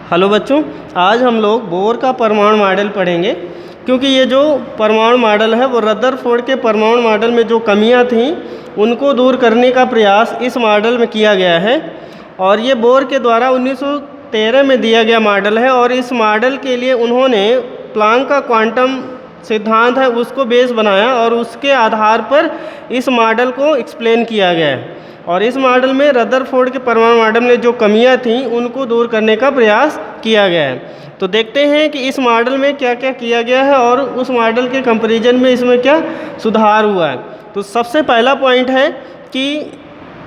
Hello बच्चों, आज हम लोग बोर का परमाणु मॉडल पढ़ेंगे। क्योंकि ये जो परमाणु मॉडल है वो रदरफोर्ड के परमाणु मॉडल में जो कमियां थीं उनको दूर करने का प्रयास इस मॉडल में किया गया है। और ये बोर के द्वारा 1913 में दिया गया मॉडल है। और इस मॉडल के लिए उन्होंने प्लांक का क्वांटम सिद्धांत है उसको बेस बनाया और उसके आधार पर इस मॉडल को एक्सप्लेन किया गया है। और इस मॉडल में रदरफोर्ड के परमाणु मॉडल में जो कमियां थीं उनको दूर करने का प्रयास किया गया है। तो देखते हैं कि इस मॉडल में क्या क्या किया गया है और उस मॉडल के कंपैरिजन में इसमें क्या सुधार हुआ है। तो सबसे पहला पॉइंट है कि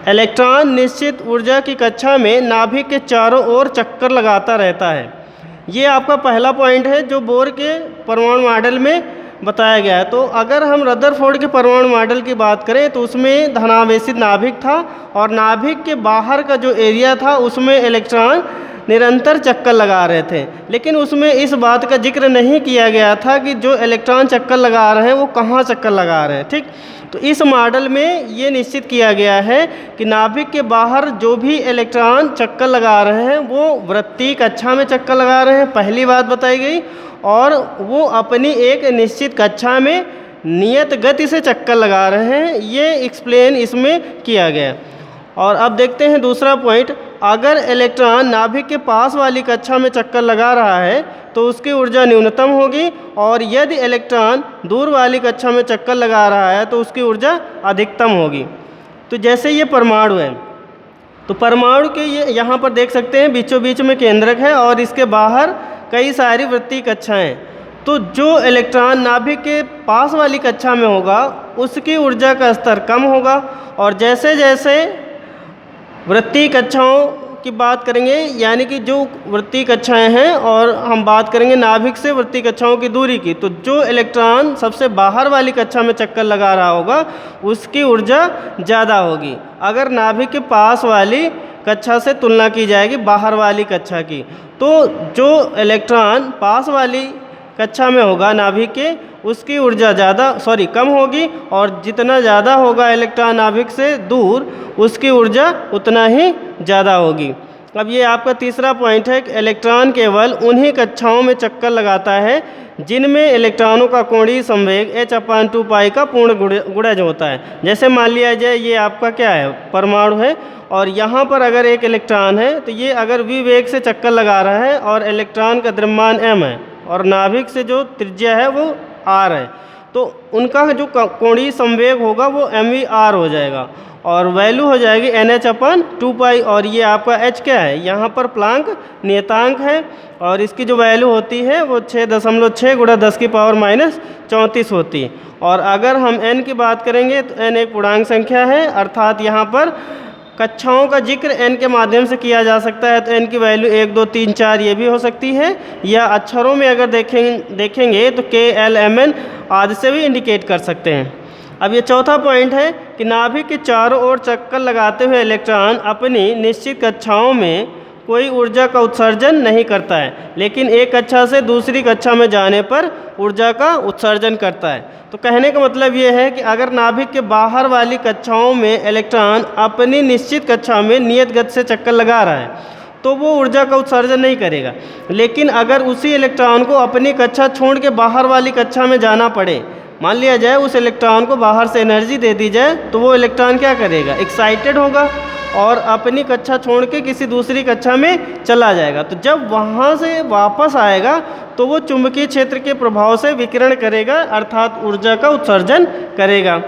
इलेक्ट्रॉन निश्चित ऊर्जा की कक्षा में नाभिक के चारों ओर चक्कर लगाता रहता है। ये आपका पहला पॉइंट है जो बोर के परमाणु मॉडल में बताया गया है। तो अगर हम रदरफोर्ड के परमाणु मॉडल की बात करें तो उसमें धनावेशित नाभिक था और नाभिक के बाहर का जो एरिया था उसमें इलेक्ट्रॉन निरंतर चक्कर लगा रहे थे। लेकिन उसमें इस बात का जिक्र नहीं किया गया था कि जो इलेक्ट्रॉन चक्कर लगा रहे हैं वो कहाँ चक्कर लगा रहे हैं। ठीक, तो इस मॉडल में ये निश्चित किया गया है कि नाभिक के बाहर जो भी इलेक्ट्रॉन चक्कर लगा रहे हैं वो वृत्तीय कक्षा में चक्कर लगा रहे हैं, पहली बात बताई गई। और वो अपनी एक निश्चित कक्षा में नियत गति से चक्कर लगा रहे हैं, ये एक्सप्लेन इसमें किया गया। और अब देखते हैं दूसरा पॉइंट। अगर इलेक्ट्रॉन नाभिक के पास वाली कक्षा में चक्कर लगा रहा है तो उसकी ऊर्जा न्यूनतम होगी, और यदि इलेक्ट्रॉन दूर वाली कक्षा में चक्कर लगा रहा है तो उसकी ऊर्जा अधिकतम होगी। तो जैसे ये परमाणु है तो परमाणु के ये यहाँ पर देख सकते हैं बीचों बीच में केंद्रक है और इसके बाहर कई सारी वृत्तीय कक्षाएं। तो जो इलेक्ट्रॉन नाभिक के पास वाली कक्षा में होगा उसकी ऊर्जा का स्तर कम होगा, और जैसे जैसे वृत्तीय कक्षाओं की बात करेंगे, यानी कि जो वृत्तीय कक्षाएं हैं, और हम बात करेंगे नाभिक से वृत्तीय कक्षाओं की दूरी की, तो जो इलेक्ट्रॉन सबसे बाहर वाली कक्षा में चक्कर लगा रहा होगा उसकी ऊर्जा ज़्यादा होगी अगर नाभिक के पास वाली कक्षा से तुलना की जाएगी बाहर वाली कक्षा की। तो जो इलेक्ट्रॉन पास वाली कक्षा में होगा नाभिक के उसकी ऊर्जा कम होगी, और जितना ज़्यादा होगा इलेक्ट्रॉन नाभिक से दूर उसकी ऊर्जा उतना ही ज़्यादा होगी। अब ये आपका तीसरा पॉइंट है कि इलेक्ट्रॉन केवल उन्हीं कक्षाओं में चक्कर लगाता है जिनमें इलेक्ट्रॉनों का कोणीय संवेग h/2π का पूर्ण गुणज होता है। जैसे मान लिया जाए ये आपका क्या है, परमाणु है, और यहाँ पर अगर एक इलेक्ट्रॉन है तो ये अगर v वेग से चक्कर लगा रहा है और इलेक्ट्रॉन का द्रव्यमान m है और नाभिक से जो त्रिज्या है वो r है, तो उनका जो कोणीय संवेग होगा वो mvr हो जाएगा और वैल्यू हो जाएगी nh/2π। और ये आपका h क्या है, यहाँ पर प्लांक नियतांक है और इसकी जो वैल्यू होती है वो 6.6 × 10⁻34 होती है। और अगर हम n की बात करेंगे तो n एक पूर्णांक संख्या है, अर्थात यहाँ पर कक्षाओं का जिक्र n के माध्यम से किया जा सकता है। तो n की वैल्यू 1 2 3 4 ये भी हो सकती है, या अक्षरों में अगर देखेंगे तो k l m n आदि से भी इंडिकेट कर सकते हैं। अब ये चौथा पॉइंट है कि नाभिक के चारों ओर चक्कर लगाते हुए इलेक्ट्रॉन अपनी निश्चित कक्षाओं में कोई ऊर्जा का उत्सर्जन नहीं करता है, लेकिन एक कक्षा से दूसरी कक्षा में जाने पर ऊर्जा का उत्सर्जन करता है। तो कहने का मतलब ये है कि अगर नाभिक के बाहर वाली कक्षाओं में इलेक्ट्रॉन अपनी निश्चित कक्षा में नियत गति से चक्कर लगा रहा है तो वो ऊर्जा का उत्सर्जन नहीं करेगा। लेकिन अगर उसी इलेक्ट्रॉन को अपनी कक्षा छोड़ के बाहर वाली कक्षा में जाना पड़े, मान लिया जाए उस इलेक्ट्रॉन को बाहर से एनर्जी दे दी जाए, तो वो इलेक्ट्रॉन क्या करेगा, एक्साइटेड होगा और अपनी कक्षा छोड़ के किसी दूसरी कक्षा में चला जाएगा। तो जब वहाँ से वापस आएगा तो वो चुंबकीय क्षेत्र के प्रभाव से विकिरण करेगा, अर्थात ऊर्जा का उत्सर्जन करेगा।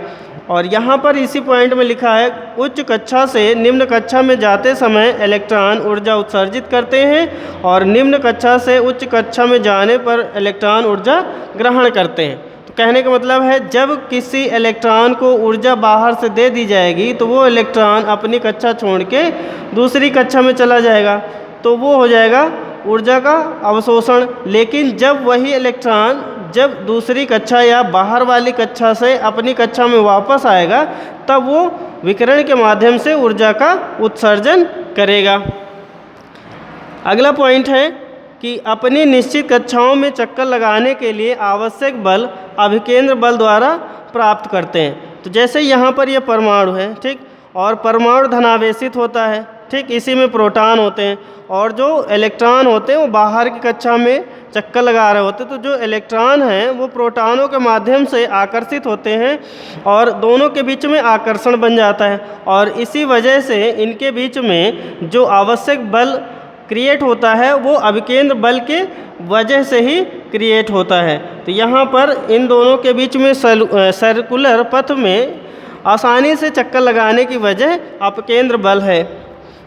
और यहाँ पर इसी पॉइंट में लिखा है उच्च कक्षा से निम्न कक्षा में जाते समय इलेक्ट्रॉन ऊर्जा उत्सर्जित करते हैं और निम्न कक्षा से उच्च कक्षा में जाने पर इलेक्ट्रॉन ऊर्जा ग्रहण करते हैं। तो कहने का मतलब है जब किसी इलेक्ट्रॉन को ऊर्जा बाहर से दे दी जाएगी तो वो इलेक्ट्रॉन अपनी कक्षा छोड़ के दूसरी कक्षा में चला जाएगा, तो वो हो जाएगा ऊर्जा का अवशोषण। लेकिन जब वही इलेक्ट्रॉन जब दूसरी कक्षा या बाहर वाली कक्षा से अपनी कक्षा में वापस आएगा तब वो विकिरण के माध्यम से ऊर्जा का उत्सर्जन करेगा। अगला पॉइंट है कि अपनी निश्चित कक्षाओं में चक्कर लगाने के लिए आवश्यक बल अभिकेंद्र बल द्वारा प्राप्त करते हैं। तो जैसे यहाँ पर यह परमाणु है, ठीक, और परमाणु धनावेशित होता है ठीक, इसी में प्रोटॉन होते हैं और जो इलेक्ट्रॉन होते हैं वो बाहर की कक्षा में चक्कर लगा रहे होते हैं। तो जो इलेक्ट्रॉन हैं वो प्रोटॉनों के माध्यम से आकर्षित होते हैं और दोनों के बीच में आकर्षण बन जाता है और इसी वजह से इनके बीच में जो आवश्यक बल क्रिएट होता है वो अभिकेंद्र बल के वजह से ही क्रिएट होता है। तो यहाँ पर इन दोनों के बीच में सर्कुलर पथ में आसानी से चक्कर लगाने की वजह अपकेंद्र बल है।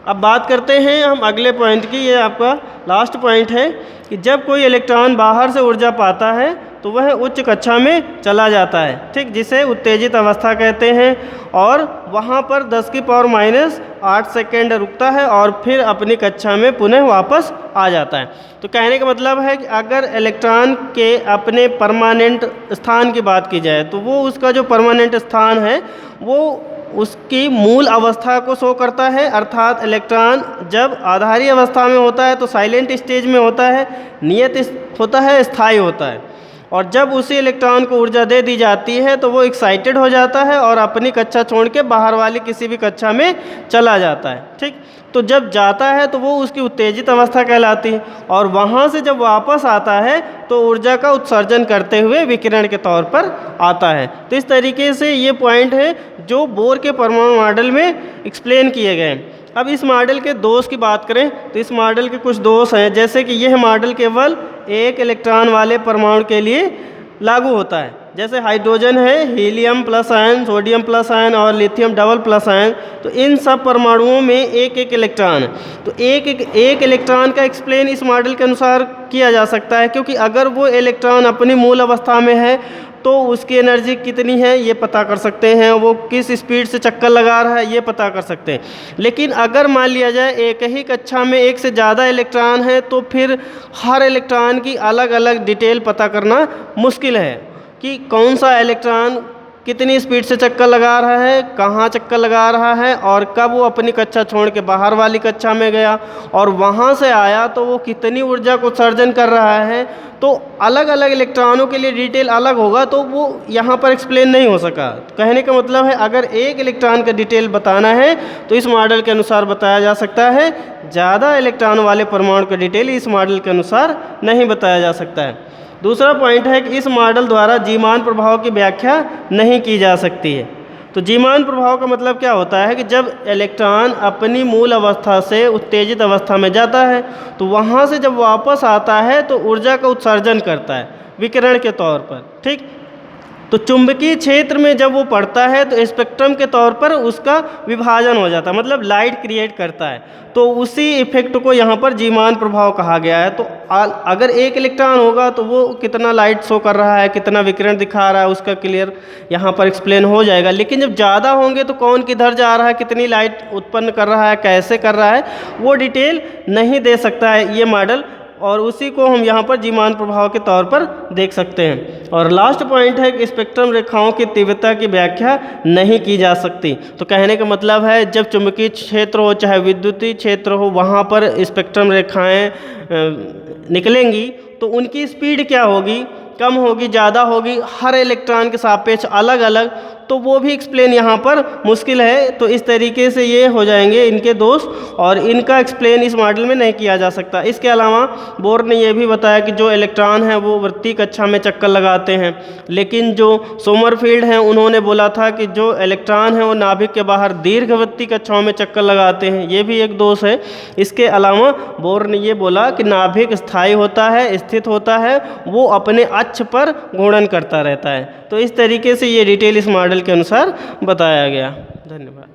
अब बात करते हैं हम अगले पॉइंट की। ये आपका लास्ट पॉइंट है कि जब कोई इलेक्ट्रॉन बाहर से ऊर्जा पाता है तो वह उच्च कक्षा में चला जाता है, ठीक, जिसे उत्तेजित अवस्था कहते हैं और वहाँ पर 10⁻⁸ सेकेंड रुकता है और फिर अपनी कक्षा में पुनः वापस आ जाता है। तो कहने का मतलब है कि अगर इलेक्ट्रॉन के अपने परमानेंट स्थान की बात की जाए तो वो उसका जो परमानेंट स्थान है वो उसकी मूल अवस्था को शो करता है, अर्थात इलेक्ट्रॉन जब आधारी अवस्था में होता है तो साइलेंट स्टेज में होता है, नियत होता है, स्थायी होता है और जब उसी इलेक्ट्रॉन को ऊर्जा दे दी जाती है तो वो एक्साइटेड हो जाता है और अपनी कक्षा छोड़ के बाहर वाली किसी भी कक्षा में चला जाता है, ठीक। तो जब जाता है तो वो उसकी उत्तेजित अवस्था कहलाती है और वहाँ से जब वापस आता है तो ऊर्जा का उत्सर्जन करते हुए विकिरण के तौर पर आता है। तो इस तरीके से ये पॉइंट है जो बोर के परमाणु मॉडल में एक्सप्लेन किए गए। अब इस मॉडल के दोष की बात करें तो इस मॉडल के कुछ दोष हैं, जैसे कि यह मॉडल केवल एक इलेक्ट्रॉन वाले परमाणु के लिए लागू होता है। जैसे हाइड्रोजन है, helium plus ion, sodium plus ion और लिथियम डबल प्लस आयन, तो इन सब परमाणुओं में एक एक इलेक्ट्रॉन है। तो एक इलेक्ट्रॉन का एक्सप्लेन इस मॉडल के अनुसार किया जा सकता है, क्योंकि अगर वो इलेक्ट्रॉन अपनी मूल अवस्था में है तो उसकी एनर्जी कितनी है ये पता कर सकते हैं, वो किस स्पीड से चक्कर लगा रहा है ये पता कर सकते हैं। लेकिन अगर मान लिया जाए एक ही कक्षा में एक से ज़्यादा इलेक्ट्रॉन है तो फिर हर इलेक्ट्रॉन की अलग अलग डिटेल पता करना मुश्किल है कि कौन सा इलेक्ट्रॉन कितनी स्पीड से चक्कर लगा रहा है, कहाँ चक्कर लगा रहा है और कब वो अपनी कक्षा छोड़ के बाहर वाली कक्षा में गया और वहाँ से आया तो वो कितनी ऊर्जा को उत्सर्जन कर रहा है। तो अलग अलग इलेक्ट्रॉनों के लिए डिटेल अलग होगा तो वो यहाँ पर एक्सप्लेन नहीं हो सका। कहने का मतलब है अगर एक इलेक्ट्रॉन का डिटेल बताना है तो इस मॉडल के अनुसार बताया जा सकता है, ज़्यादा इलेक्ट्रॉन वाले परमाणु का डिटेल इस मॉडल के अनुसार नहीं बताया जा सकता है। दूसरा पॉइंट है कि इस मॉडल द्वारा जीमान प्रभाव की व्याख्या नहीं की जा सकती है। तो जीमान प्रभाव का मतलब क्या होता है कि जब इलेक्ट्रॉन अपनी मूल अवस्था से उत्तेजित अवस्था में जाता है तो वहाँ से जब वापस आता है तो ऊर्जा का उत्सर्जन करता है विकिरण के तौर पर, ठीक। तो चुंबकीय क्षेत्र में जब वो पड़ता है तो स्पेक्ट्रम के तौर पर उसका विभाजन हो जाता है, मतलब लाइट क्रिएट करता है। तो उसी इफेक्ट को यहाँ पर जीमान प्रभाव कहा गया है। तो अगर एक इलेक्ट्रॉन होगा तो वो कितना लाइट शो कर रहा है, कितना विकिरण दिखा रहा है, उसका क्लियर यहाँ पर एक्सप्लेन हो जाएगा। लेकिन जब ज़्यादा होंगे तो कौन किधर जा रहा है, कितनी लाइट उत्पन्न कर रहा है, कैसे कर रहा है, वो डिटेल नहीं दे सकता है ये मॉडल, और उसी को हम यहाँ पर जीमान प्रभाव के तौर पर देख सकते हैं। और लास्ट पॉइंट है कि स्पेक्ट्रम रेखाओं की तीव्रता की व्याख्या नहीं की जा सकती। तो कहने का मतलब है जब चुंबकीय क्षेत्र हो चाहे विद्युतीय क्षेत्र हो वहाँ पर स्पेक्ट्रम रेखाएं निकलेंगी तो उनकी स्पीड क्या होगी, कम होगी, ज़्यादा होगी, हर इलेक्ट्रॉन के सापेक्ष अलग अलग, तो वो भी एक्सप्लेन यहाँ पर मुश्किल है। तो इस तरीके से ये हो जाएंगे इनके दोष और इनका एक्सप्लेन इस मॉडल में नहीं किया जा सकता। इसके अलावा बोर ने यह भी बताया कि जो इलेक्ट्रॉन हैं वो वृत्तीय कक्षा में चक्कर लगाते हैं, लेकिन जो सोमरफील्ड हैं उन्होंने बोला था कि जो इलेक्ट्रॉन हैं वो नाभिक के बाहर दीर्घवृत्तीय कक्षाओं में चक्कर लगाते हैं, ये भी एक दोष है। इसके अलावा बोर ने ये बोला कि नाभिक स्थायी होता है, स्थित होता है, वो अपने अक्ष पर घूर्णन करता रहता है। तो इस तरीके से ये डिटेल इस मॉडल के अनुसार बताया गया। धन्यवाद।